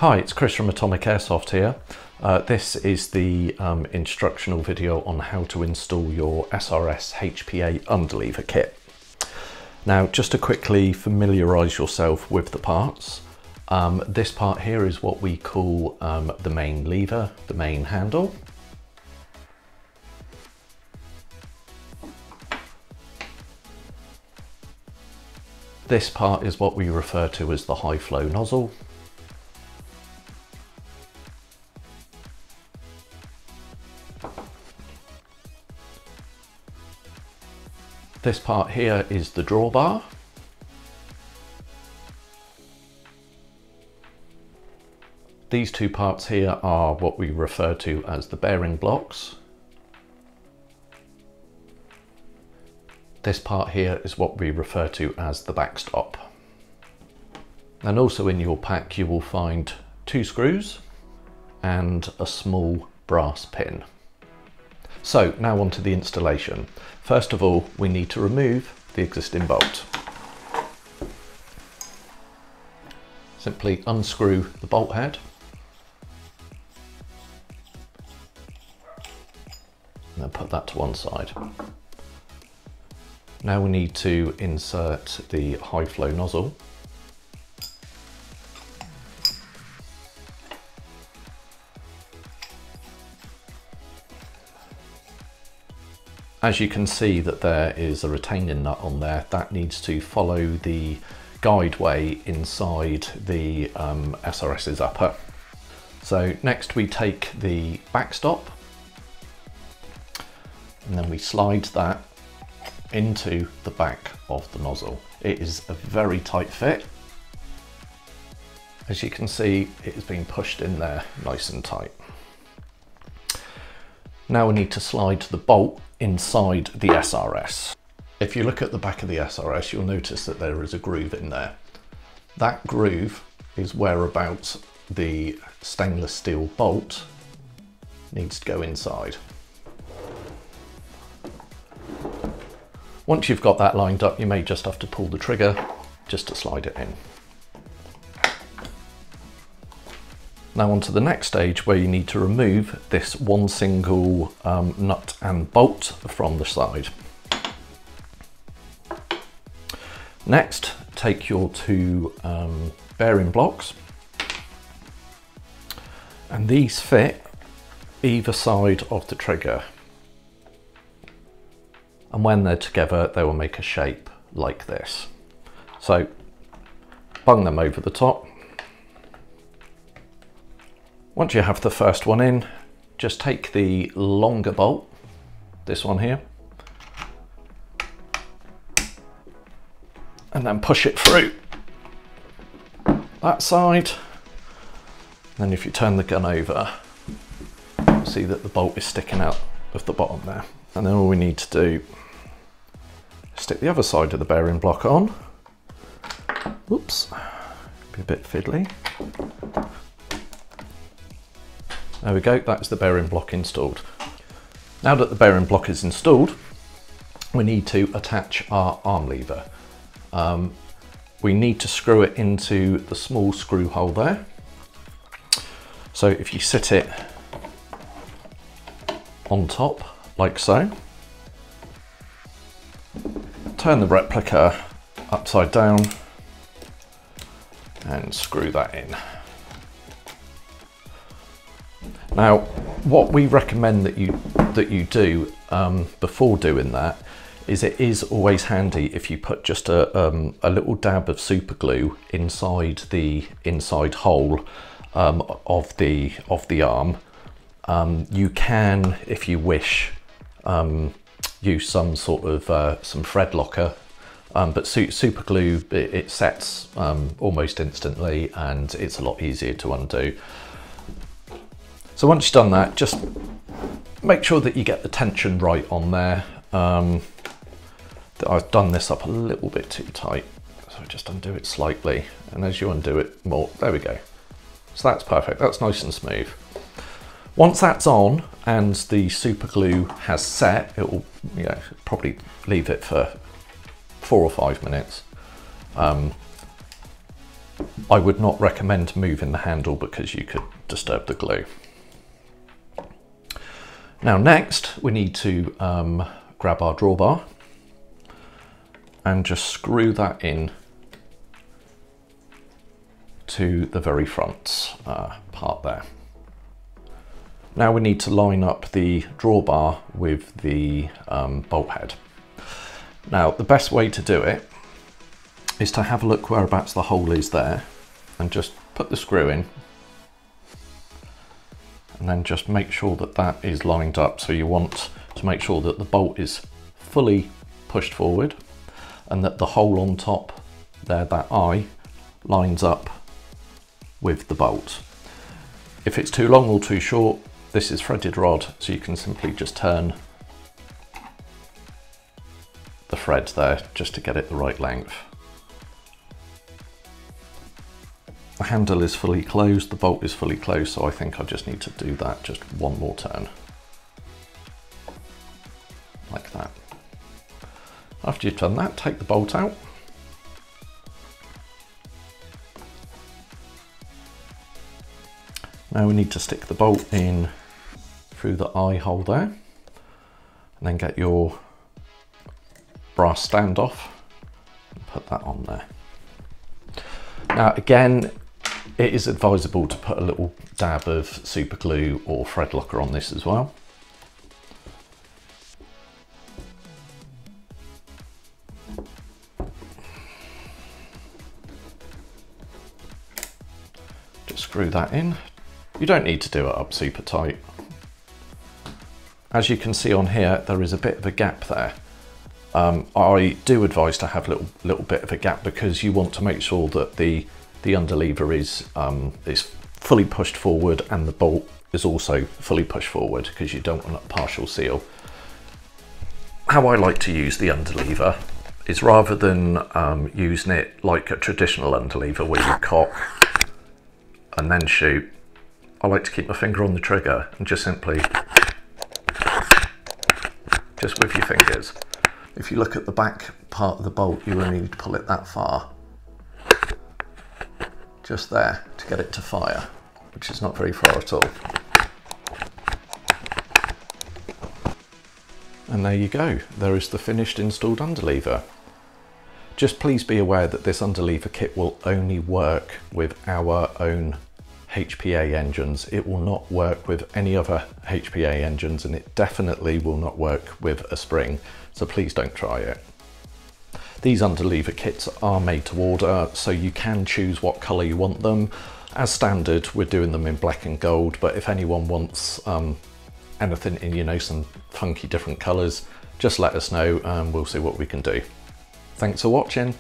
Hi, it's Chris from Atomic Airsoft here. This is the instructional video on how to install your SRS HPA underleaver kit. Now, just to quickly familiarise yourself with the parts, this part here is what we call the main lever, the main handle. This part is what we refer to as the high flow nozzle. This part here is the drawbar. These two parts here are what we refer to as the bearing blocks. This part here is what we refer to as the backstop. And also in your pack you will find 2 screws and a small brass pin. So now on to the installation. First of all, we need to remove the existing bolt. Simply unscrew the bolt head. And then put that to one side. Now we need to insert the high flow nozzle. As you can see that there is a retaining nut on there, that needs to follow the guideway inside the SRS's upper. So next we take the backstop and then we slide that into the back of the nozzle. It is a very tight fit. As you can see, it is being pushed in there nice and tight. Now we need to slide the bolt inside the SRS. If you look at the back of the SRS, you'll notice that there is a groove in there. That groove is whereabouts the stainless steel bolt needs to go inside. Once you've got that lined up, you may just have to pull the trigger just to slide it in. Now on to the next stage where you need to remove this one single nut and bolt from the side. Next, take your 2 bearing blocks, and these fit either side of the trigger. And when they're together, they will make a shape like this. So bung them over the top. Once you have the first one in, just take the longer bolt, this one here, and then push it through that side. Then if you turn the gun over, you'll see that the bolt is sticking out of the bottom there. And then all we need to do is stick the other side of the bearing block on. Oops, be a bit fiddly. There we go, that's the bearing block installed. Now that the bearing block is installed, we need to attach our arm lever. We need to screw it into the small screw hole there. So if you sit it on top, like so, turn the replica upside down and screw that in. Now, what we recommend that you do before doing that is it is always handy if you put just a little dab of super glue inside the inside hole of the arm. You can, if you wish, use some sort of some thread locker, but super glue it sets almost instantly and it's a lot easier to undo. So once you've done that, just make sure that you get the tension right on there. I've done this up a little bit too tight, so just undo it slightly, and as you undo it more, there we go. So that's perfect, that's nice and smooth. Once that's on and the super glue has set, it will probably leave it for 4 or 5 minutes. I would not recommend moving the handle because you could disturb the glue. Now next we need to grab our drawbar and just screw that in to the very front part there. Now we need to line up the drawbar with the bolt head. Now the best way to do it is to have a look whereabouts the hole is there and just put the screw in and then just make sure that that is lined up. So you want to make sure that the bolt is fully pushed forward and that the hole on top there, that eye, lines up with the bolt. If it's too long or too short, this is threaded rod, so you can simply just turn the thread there just to get it the right length. The handle is fully closed, the bolt is fully closed, so I think I just need to do that just one more turn. Like that. After you've done that, take the bolt out. Now we need to stick the bolt in through the eye hole there, and then get your brass standoff and put that on there. Now again, it is advisable to put a little dab of super glue or thread locker on this as well. Just screw that in. You don't need to do it up super tight. As you can see on here, there is a bit of a gap there. I do advise to have a little bit of a gap because you want to make sure that the underlever is fully pushed forward and the bolt is also fully pushed forward because you don't want a partial seal. How I like to use the underlever is rather than using it like a traditional underlever where you cock and then shoot, I like to keep my finger on the trigger and just simply, just with your fingers. If you look at the back part of the bolt, you only need to pull it that far. Just there to get it to fire, which is not very far at all. And there you go, there is the finished installed underlever. Just please be aware that this underlever kit will only work with our own HPA engines. It will not work with any other HPA engines, and it definitely will not work with a spring, so please don't try it. These underlever kits are made to order, so you can choose what colour you want them. As standard, we're doing them in black and gold, but if anyone wants anything in, you know, some funky different colours, just let us know and we'll see what we can do. Thanks for watching.